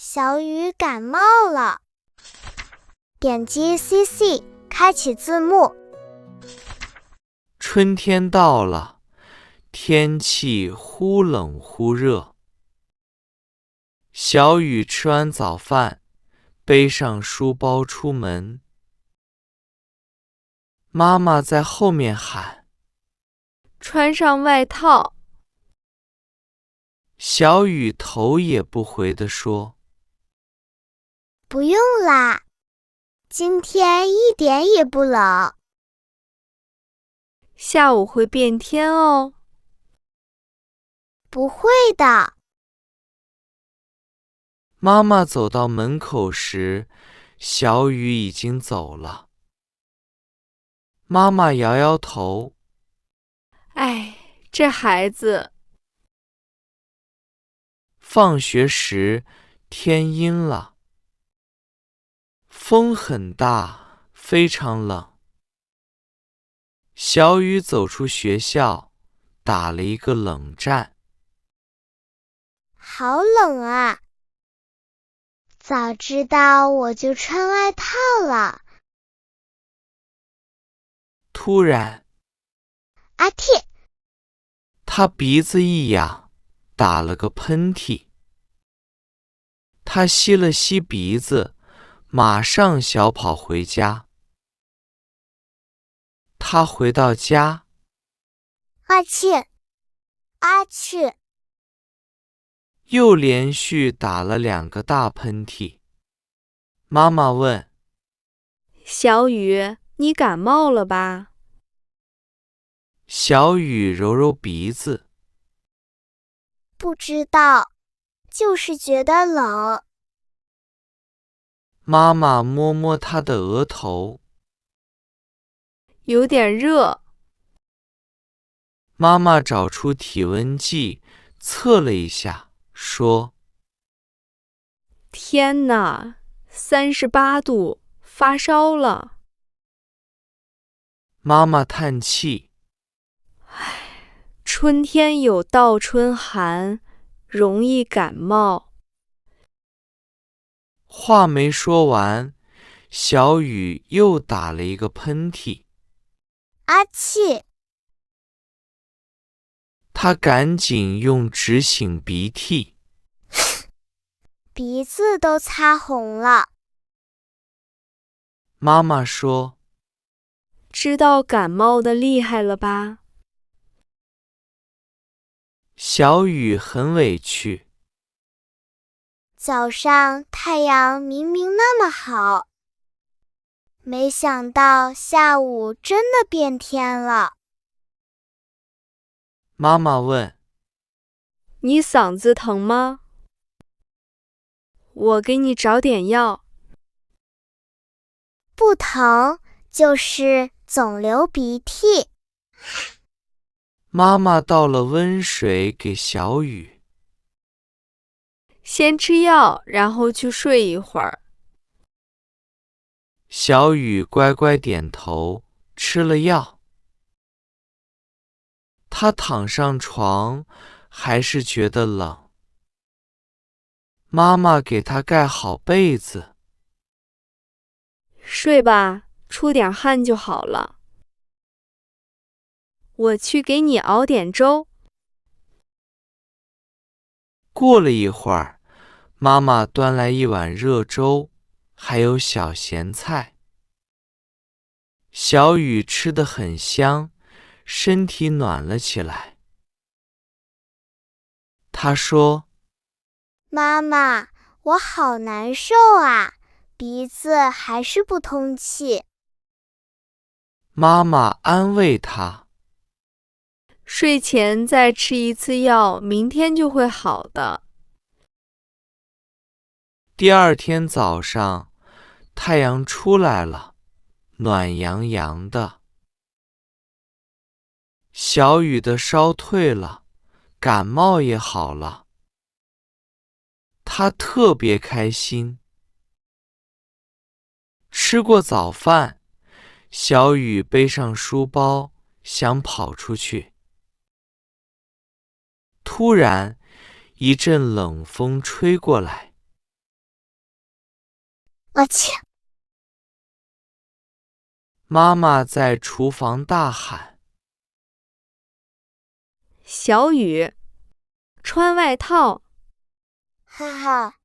小雨感冒了。点击 CC 开启字幕。春天到了，天气忽冷忽热。小雨吃完早饭，背上书包出门。妈妈在后面喊：穿上外套。小雨头也不回地说：不用啦，今天一点也不冷。下午会变天哦。不会的。妈妈走到门口时，小雨已经走了。妈妈摇摇头：哎，这孩子。放学时，天阴了，风很大，非常冷。小雨走出学校，打了一个冷战。好冷啊！早知道我就穿外套了。突然，阿嚏！他鼻子一痒，打了个喷嚏。他吸了吸鼻子，马上小跑回家。他回到家，阿嚏！阿嚏！又连续打了2个大喷嚏。妈妈问：小雨，你感冒了吧？小雨揉揉鼻子：不知道，就是觉得冷。妈妈摸摸他的额头：有点热。妈妈找出体温计，测了一下，说：天哪，38度，发烧了。妈妈叹气：春天有倒春寒，容易感冒。话没说完，小雨又打了一个喷嚏。阿嚏！他赶紧用纸擤鼻涕，鼻子都擦红了。妈妈说：知道感冒的厉害了吧？小雨很委屈。早上太阳明明那么好，没想到下午真的变天了。妈妈问：你嗓子疼吗？我给你找点药。不疼，就是总流鼻涕。妈妈倒了温水给小雨。先吃药，然后去睡一会儿。小雨乖乖点头，吃了药。他躺上床，还是觉得冷。妈妈给他盖好被子。睡吧，出点汗就好了。我去给你熬点粥。过了一会儿，妈妈端来一碗热粥，还有小咸菜。小雨吃得很香，身体暖了起来。他说：妈妈，我好难受啊，鼻子还是不通气。妈妈安慰他：睡前再吃一次药，明天就会好的。第2天早上，太阳出来了，暖洋洋的。小雨的烧退了，感冒也好了。他特别开心。吃过早饭，小雨背上书包，想跑出去。突然，一阵冷风吹过来。我去！妈妈在厨房大喊：小雨，穿外套。哈哈，